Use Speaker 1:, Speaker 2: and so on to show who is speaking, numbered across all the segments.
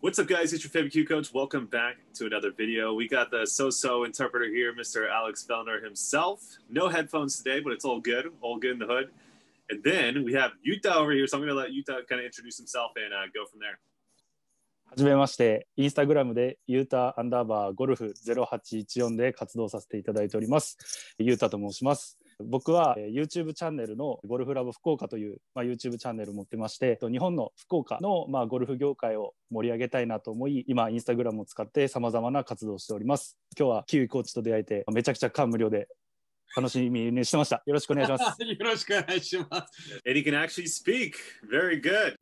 Speaker 1: What's up, guys? It's your favorite Q coach. Welcome back to another video. We got the so-so interpreter here, Mr. Alex Fellner himself. No headphones today, but it's all good in the hood. And then we have Yuta over here, so I'm going to let Yuta kind of introduce himself and go from there.
Speaker 2: はじめまして、インスタグラムでユータ_ゴルフ0814で活動させていただいております。ユータと申します。僕は YouTube チャンネルのゴルフラボ福岡という、YouTube チャンネルを持ってまして、日本の福岡の、ゴルフ業界を盛り上げたいなと思い、今インスタグラムを使って様々な活動をしております。今日はキウイコーチと出会えてめちゃくちゃ感無量で楽しみにしてました。よろしくお願いします。
Speaker 3: よろしくお願いします。
Speaker 1: And he can actually speak. Very good.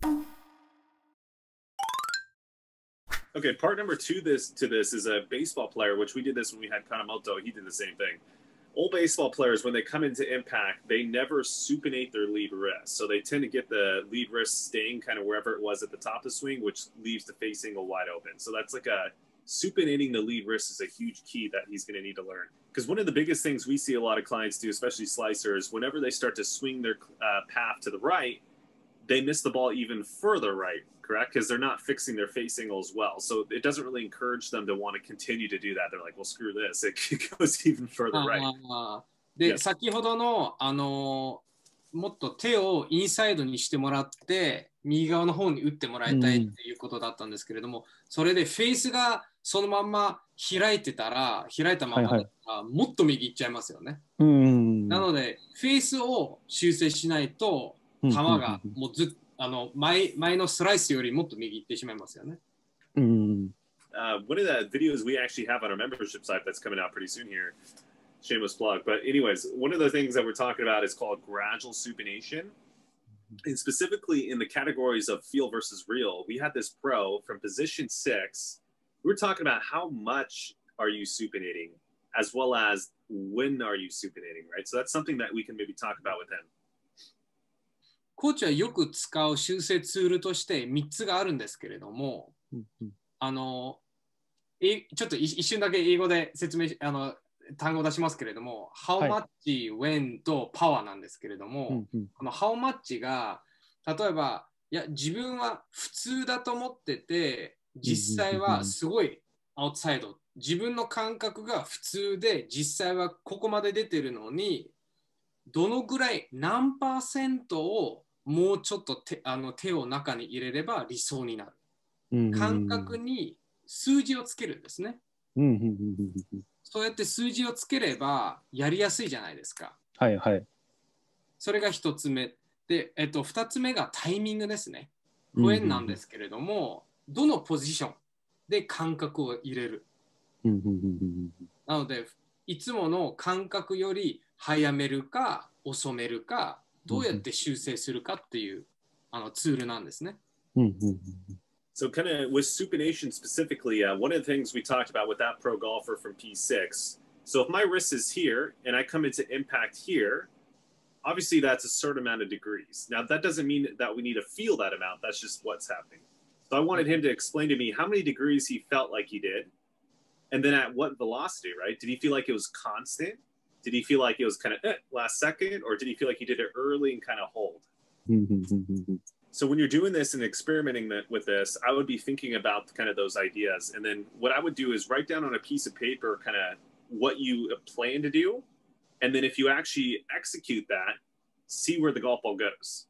Speaker 1: Okay, part number two to this is a baseball player, which we did this when we had Kanemoto. He did the same thing. Old baseball players, when they come into impact, they never supinate their lead wrist. So they tend to get the lead wrist staying kind of wherever it was at the top of the swing, which leaves the face angle wide open. So that's like supinating the lead wrist is a huge key that he's going to need to learn. Because one of the biggest things we see a lot of clients do, especially slicers, whenever they start to swing their path to the right, they miss the ball even further right, correct? Because they're not fixing their face angle as well. So it doesn't really encourage them to want to continue to do that. They're like, well, screw this. It goes even further right.
Speaker 3: で、先ほどの、もっと手をインサイドにしてもらって、右側の方に打ってもらいたいっていうことだったんですけれども、それでフェースがそのまんま開いたままだったら、もっと右行っちゃいますよね。なので、フェースを修正しないと、球がもう前のスライスよりもっと右行ってしまいますよね。
Speaker 1: One of the videos we actually have on our membership site that's coming out pretty soon here, shameless plug. But anyways, one of the things that we're talking about is called gradual supination. And specifically in the categories of feel versus real, we had this pro from position 6. We were talking about how much are you supinating as well as when are you supinating, right? So that's something that we can maybe talk about with him.
Speaker 3: コーチはよく使う修正ツールとして3つがあるんですけれども、ちょっと一瞬だけ英語で説明単語を出しますけれども、How much、when と power なんですけれども、この How much が例えば自分は普通だと思ってて、実際はすごいアウトサイド、自分の感覚が普通で実際はここまで出てるのに、どのぐらい何%をもうちょっと手を中に入れれば理想になる。感覚に数字をつけるんですね。そうやって数字をつければやりやすいじゃないですか。
Speaker 2: はいはい。
Speaker 3: それが1つ目。で、2つ目がタイミングですね。when なんですけれども、どのポジションで感覚を入れる。なので、いつもの感覚より早めるか遅めるか、どうやって修正するかっていうツールなんですね。
Speaker 1: So kind of with supination specifically, one of the things we talked about with that pro golfer from P6. So if my wrist is here and I come into impact here, obviously that's a certain amount of degrees. Now that doesn't mean that we need to feel that amount. That's just what's happening. So I wanted him to explain to me how many degrees he felt like he did. And then at what velocity, right? Did he feel like it was constant? Did he feel like it was kind of last second, or did he feel like he did it early and kind of hold? So when you're doing this and experimenting with this, I would be thinking about kind of those ideas. And then what I would do is write down on a piece of paper kind of what you plan to do. And then if you actually execute that, see where the golf ball goes,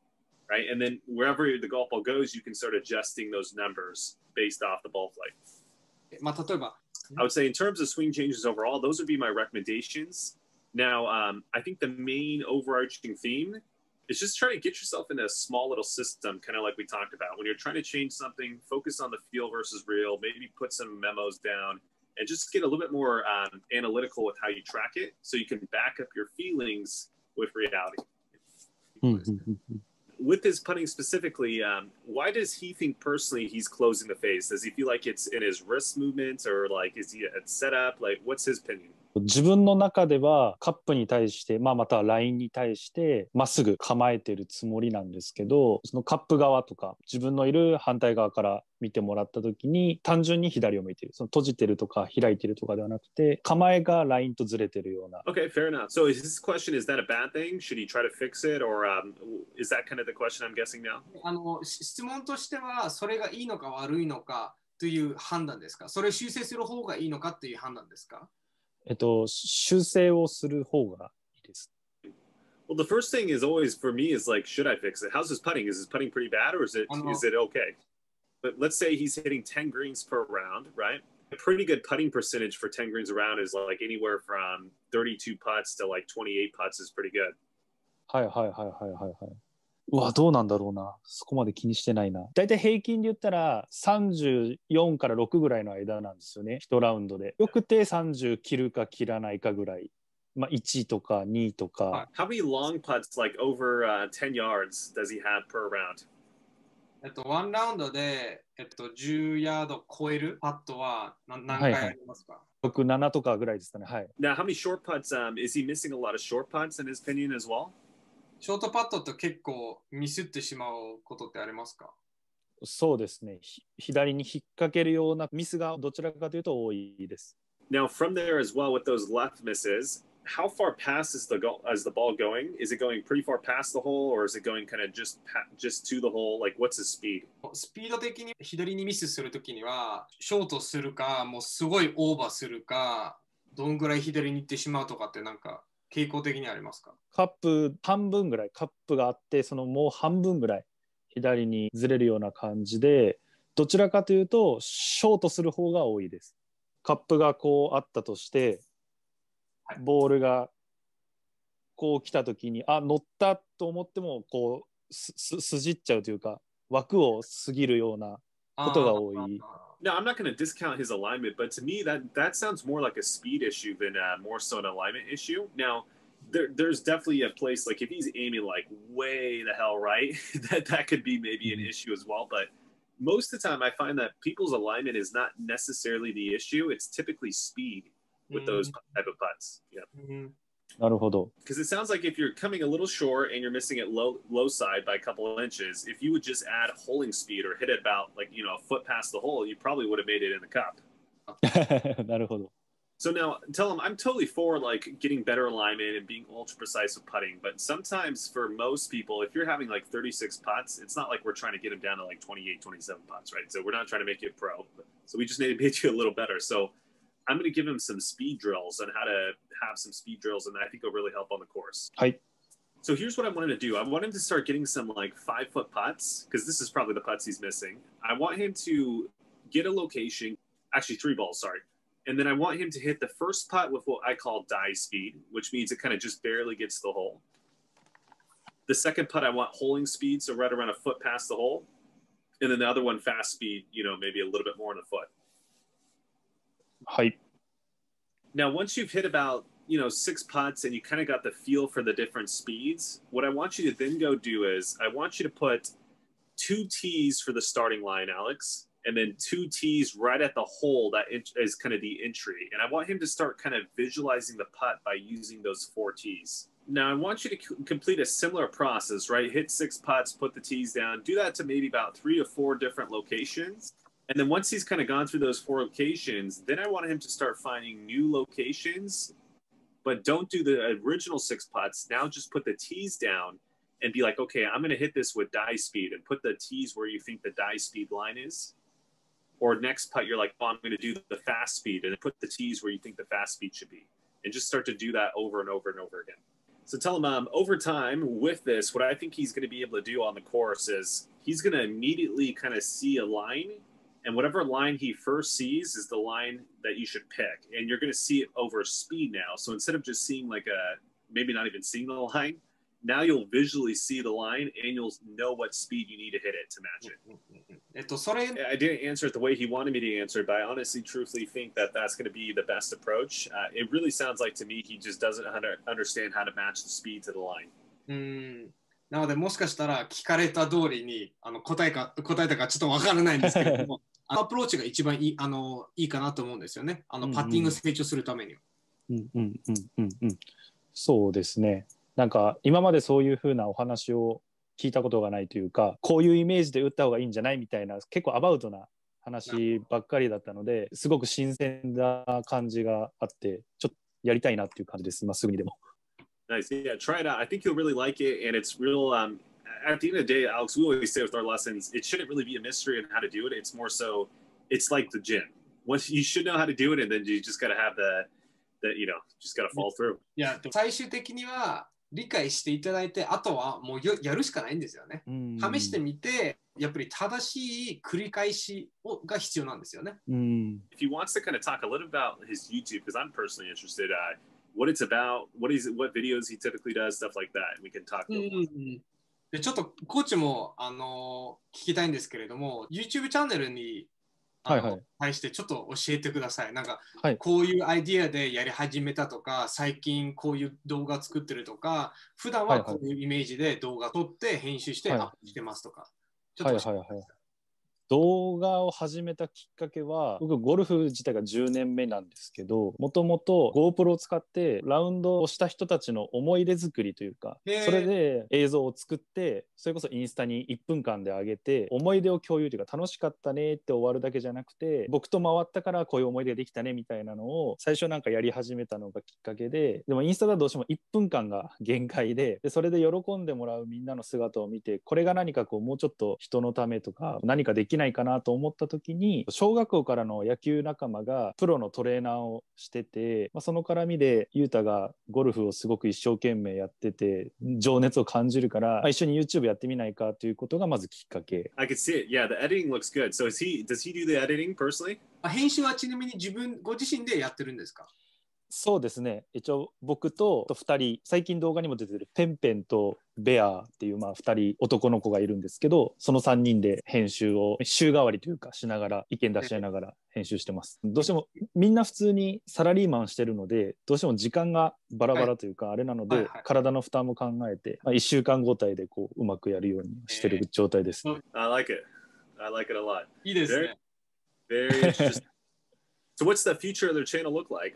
Speaker 1: right? And then wherever the golf ball goes, you can start adjusting those numbers based off the ball flight.
Speaker 3: 例えば
Speaker 1: I would say in terms of swing changes overall, those would be my recommendations. Now, I think the main overarching theme is just trying to get yourself in a small little system, kind of like we talked about. When you're trying to change something, focus on the feel versus real, maybe put some memos down, and just get a little bit more analytical with how you track it so you can back up your feelings with reality. With his putting specifically, why does he think personally he's closing the face? Does he feel like it's in his wrist movements, or like is he at setup? Like, what's his opinion?
Speaker 2: 自分の中ではカップに対して、またはラインに対してまっすぐ構えてるつもりなんですけど、そのカップ側とか自分のいる反対側から見てもらった時に単純に左を向いてる、その閉じてるとか開いてるとかではなくて、構えがラインとずれてるような。
Speaker 1: Okay, fair enough. So is this question, is that a bad thing? Should he try to fix it, or is that kind of the question I'm guessing now?
Speaker 3: 質問としてはそれがいいのか悪いのか、という判断ですか？それを修正する方がいいのかという判断ですか？
Speaker 2: 修正をする方がいいです。
Speaker 1: Well, the first thing is always for me is like, should I fix it? How's his putting? Is his putting pretty bad or is it okay? But let's say he's hitting 10 greens per round, right? A pretty good putting percentage for 10 greens around is like anywhere from 32 putts to like 28 putts is pretty good.
Speaker 2: はいはいはいはいはいはい。うわ、どうなんだろうな。そこまで気にしてないな。だいたい平均で言ったら34から6ぐらいの間なんですよね。1ラウンドで。よくて30切るか切らないかぐらい。まあ、1とか2とか。
Speaker 1: How many long putts, like over 10 yards, does he have per round?
Speaker 3: 1ラウンドで、10ヤード超えるパットは何回ありますか？はいはい、
Speaker 2: 6、7とかぐらいですかね。はい。
Speaker 1: Now, how many short putts, is he missing a lot of short putts in his opinion as well?
Speaker 3: ショートパットって結構ミスってしまうことってありますか？
Speaker 2: そうですね。左に引っ掛けるようなミスがどちらかというと多いです。
Speaker 1: Now, from there as well, with those left misses, how far past is the ball going? Is it going pretty far past the hole, or is it going kind of just to the hole? Like, what's his speed?
Speaker 3: スピード的に左にミスするときには、ショートするか、もうすごいオーバーするか、どんぐらい左に行ってしまうとかってなんか傾向的にありますか？
Speaker 2: カップ半分ぐらい、カップがあって、そのもう半分ぐらい左にずれるような感じで、どちらかというとショートする方が多いです。カップがこうあったとして、ボールがこう来た時に乗ったと思ってもこう筋っちゃうというか枠を過ぎるようなことが多い。
Speaker 1: Now, I'm not going to discount his alignment, but to me that sounds more like a speed issue than more so an alignment issue. Now, there's definitely a place like if he's aiming like way the hell right, that could be maybe an issue as well. But most of the time, I find that people's alignment is not necessarily the issue. It's typically speed with those type of putts. Yeah.
Speaker 2: なるほど。
Speaker 1: Because it sounds like if you're coming a little short and you're missing it low side by a couple of inches, if you would just add holding speed or hit it about like a foot past the hole, you probably would have made it in the cup.
Speaker 2: なるほど。
Speaker 1: So now tell him I'm totally for like getting better alignment and being ultra precise with putting, but sometimes for most people, if you're having like 36 putts, it's not like we're trying to get him down to like 28, 27 putts, right? So we're not trying to make you a pro. So we just need to make you a little better. So I'm going to give him some speed drills on how to have some speed drills, and I think it'll really help on the course.
Speaker 2: はい。
Speaker 1: So here's what I want him to do. I want him to start getting some like 5-foot putts, because this is probably the putts he's missing. I want him to get a location, actually 3 balls, sorry. And then I want him to hit the first putt with what I call die speed, which means it kind of just barely gets the hole. The second putt, I want holding speed, so right around a foot past the hole. And then the other one, fast speed, maybe a little bit more than a foot.
Speaker 2: はい。
Speaker 1: Now, once you've hit about, 6 putts and you kind of got the feel for the different speeds, what I want you to then go do is I want you to put 2 tees for the starting line, Alex, and then 2 tees right at the hole that is kind of the entry. And I want him to start kind of visualizing the putt by using those 4 tees. Now, I want you to complete a similar process, right? Hit 6 putts, put the tees down, do that to maybe about 3 or 4 different locations. And then once he's kind of gone through those 4 locations, then I want him to start finding new locations, but don't do the original 6 putts. Now just put the tees down and be like, okay, I'm going to hit this with die speed, and put the tees where you think the die speed line is. Or next putt, you're like, oh, I'm going to do the fast speed, and put the tees where you think the fast speed should be. And just start to do that over and over and over again. So tell him over time with this, what I think he's going to be able to do on the course is he's going to immediately kind of see a line. And whatever line he first sees is the line that you should pick. And you're going to see it over speed now. So instead of just seeing like maybe not even seeing the line, now you'll visually see the line and you'll know what speed you need to hit it to match it. I didn't answer it the way he wanted me to answer it, but I honestly, truthfully think that that's going to be the best approach. It really sounds like to me he just doesn't understand how to match the speed to the line.
Speaker 3: なのでもしかしたら聞かれた通りに答えたかちょっとわからないんですけれどもアプローチが一番いいかなと思うんですよね。パッティング成長するためには。
Speaker 2: そうですね。なんか今までそういう風なお話を聞いたことがないというか、こういうイメージで打った方がいいんじゃないみたいな結構アバウトな話ばっかりだったので、すごく新鮮な感じがあって、ちょっとやりたいなっていう感じです。今すぐにでも。
Speaker 1: Nice. Yeah, try it out. I think you'll really like it, and it's real. At the end of the day, Alex, we always say with our lessons, it shouldn't really be a mystery on how to do it. It's more so it's like the gym. Once you should know how to do it, and then you just gotta have just gotta fall through.
Speaker 3: いや、最終的には理解していただいて、あとはもうやるしかないんですよね。試してみて、やっぱり正しい繰り返しが必要なんですよね。
Speaker 1: If he wants to kind of talk a little about his YouTube, because I'm personally interested, what it's about, what videos he typically does, stuff like that, and we can talk.
Speaker 3: でちょっとコーチも聞きたいんですけれども、YouTube チャンネルに対してちょっと教えてください。なんか、こういうアイディアでやり始めたとか、最近こういう動画作ってるとか、普段はこういうイメージで動画撮って編集してアップしてますとか。
Speaker 2: 動画を始めたきっかけは、僕ゴルフ自体が10年目なんですけど、もともと GoPro を使ってラウンドをした人たちの思い出作りというか、それで映像を作って、それこそインスタに1分間で上げて、思い出を共有というか、楽しかったねって終わるだけじゃなくて、僕と回ったからこういう思い出ができたねみたいなのを最初なんかやり始めたのがきっかけで、でもインスタはどうしても1分間が限界で、それで喜んでもらうみんなの姿を見て、これが何かこうもうちょっと人のためとか何かできないかなと思った時に、小学校からの野球仲間がプロのトレーナーをしてて、その絡みでユータがゴルフをすごく一生懸命やってて情熱を感じるから、一緒に YouTube やってみないかということがまずきっかけ。
Speaker 1: I could see it. Yeah, the editing looks good. So does he do the editing personally?
Speaker 3: 編集はちなみにご自身でやってるんですか？
Speaker 2: そうですね。一応僕と2人、最近動画にも出てるペンペンとベアっていう2人男の子がいるんですけど、その3人で編集を週替わりというかしながら、意見出し合いながら編集してます。どうしてもみんな普通にサラリーマンしてるので、どうしても時間がバラバラというかあれなので、体の負担も考えて、1週間ごとでこううまくやるようにしてる状態です。
Speaker 1: I like it. I like it a lot.
Speaker 3: いいですね。
Speaker 1: Very interesting. So what's the future of their channel look like?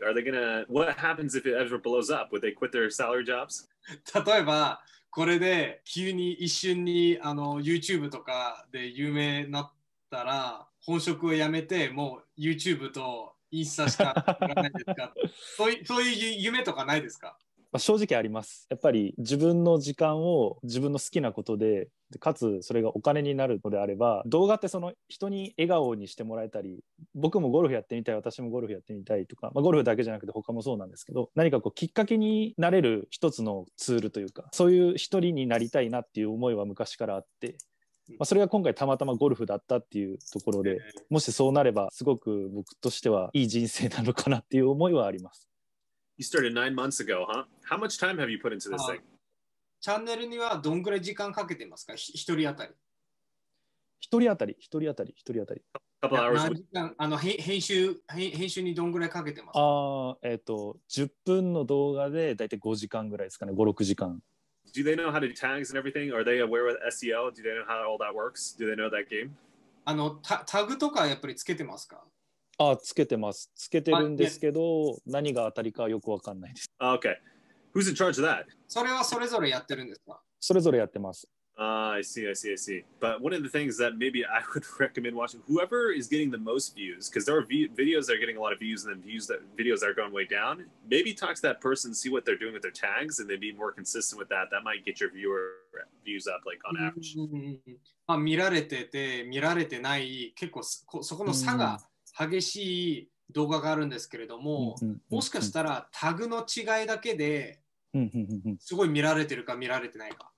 Speaker 1: What happens if it ever blows up? Would they quit their salary jobs?
Speaker 3: 例えば、これで急に一瞬にYouTube とかで有名になったら、本職を辞めて、もう YouTube とインスタしかやらないですか？そういう夢とかないですか？
Speaker 2: 正直あります。やっぱり自分の時間を自分の好きなことで、かつそれがお金になるのであれば、動画ってその人に笑顔にしてもらえたり、僕もゴルフやってみたい、私もゴルフやってみたいとか、ゴルフだけじゃなくて他もそうなんですけど、何かこうきっかけになれる一つのツールというか、そういう一人になりたいなっていう思いは昔からあって、それが今回たまたまゴルフだったっていうところで、もしそうなればすごく僕としてはいい人生なのかなっていう思いはあります。
Speaker 1: You started 9 months ago, huh? How much time have you put into this thing?
Speaker 3: チャンネルにはどんぐらい時間かけてますか？一人当たり。
Speaker 2: 一人当たり。
Speaker 1: Couple hours.
Speaker 3: 何時間編集にどんぐらいかけてますか
Speaker 2: ？10分の動画でだいたい5時間ぐらいですかね、5、6時間。
Speaker 1: Do they know how to do tags and everything? Are they aware with SEO? Do they know how all that works? Do they know that game?
Speaker 3: タグとかやっぱりつけてますか？
Speaker 2: つけてます。つけてるんですけど、何が当たりかよくわかんないです。
Speaker 1: Okay. Who's in charge of that?
Speaker 3: それはそれぞれやってるんですか？
Speaker 2: それぞれやってます。
Speaker 1: I see. But one of the things that maybe I would recommend watching, whoever is getting the most views, because there are videos that are getting a lot of views and then videos that are going way down, maybe talk to that person, see what they're doing with their tags, and then be more consistent with that. That might get your views up, like on average.
Speaker 3: 見られてて、見られてない、結構そこの差が激しい動画があるんですけれども、もしかしたらタグの違いだけですごい見られてるか見られてないか。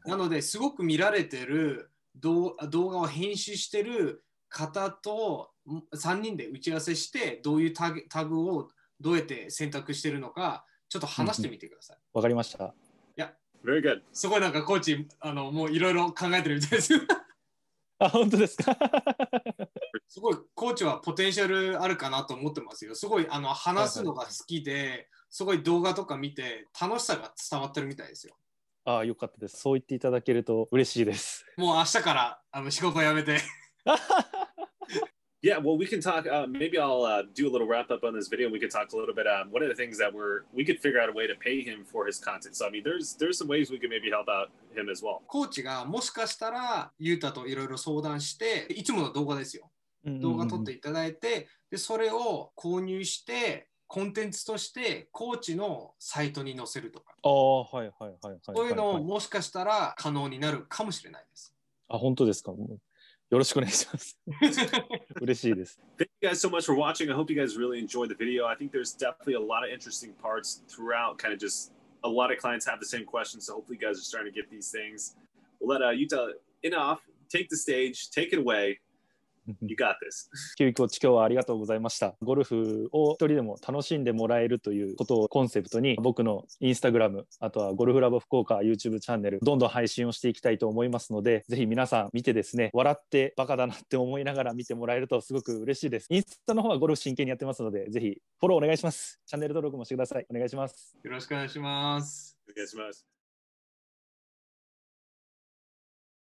Speaker 3: なのですごく見られてる動画を編集してる方と3人で打ち合わせして、どういうタグをどうやって選択してるのかちょっと話してみてください。
Speaker 2: わかりました。
Speaker 3: いや、
Speaker 1: Very good.
Speaker 3: すごいなんかコーチもういろいろ考えてるみたいです
Speaker 2: 本当ですか？
Speaker 3: すごいコーチはポテンシャルあるかなと思ってますよ。すごい話すのが好きで、すごい動画とか見て楽しさが伝わってるみたいですよ。
Speaker 2: よかったです。そう言っていただけると嬉しいです。
Speaker 3: もう明日から仕事を辞めて。
Speaker 1: Yeah, well, we can talk. Maybe I'll do a little wrap up on this video. And we could talk a little bit. One of the things that we could figure out a way to pay him for his content. So I mean, there's some ways we could maybe help out him as well.
Speaker 3: コーチがもしかしたらユータといろいろ相談して、いつもの動画ですよ。動画撮っていただいて、でそれを購入してコンテンツとしてコーチのサイトに載せるとか。そういうのをもしかしたら可能になるかもしれないです。
Speaker 2: 本当ですか？よろしくお願いします。嬉しいです。
Speaker 1: Thank you guys so much for watching. I hope you guys really enjoyed the video. I think there's definitely a lot of interesting parts throughout, kind of just a lot of clients have the same questions, so hopefully you guys are starting to get these things. We'll let Yuta in off, take the stage, take it away. You got this.
Speaker 2: キウイコーチ、今日はありがとうございました。ゴルフを一人でも楽しんでもらえるということをコンセプトに、僕のインスタグラム、あとはゴルフラボ福岡 YouTube チャンネル、どんどん配信をしていきたいと思いますので、ぜひ皆さん見てですね、笑ってバカだなって思いながら見てもらえるとすごく嬉しいです。インスタの方はゴルフ真剣にやってますので、ぜひフォローお願いします。チャンネル登録もしてください。お願いします。
Speaker 3: よろしくお願いします。
Speaker 1: お願いします。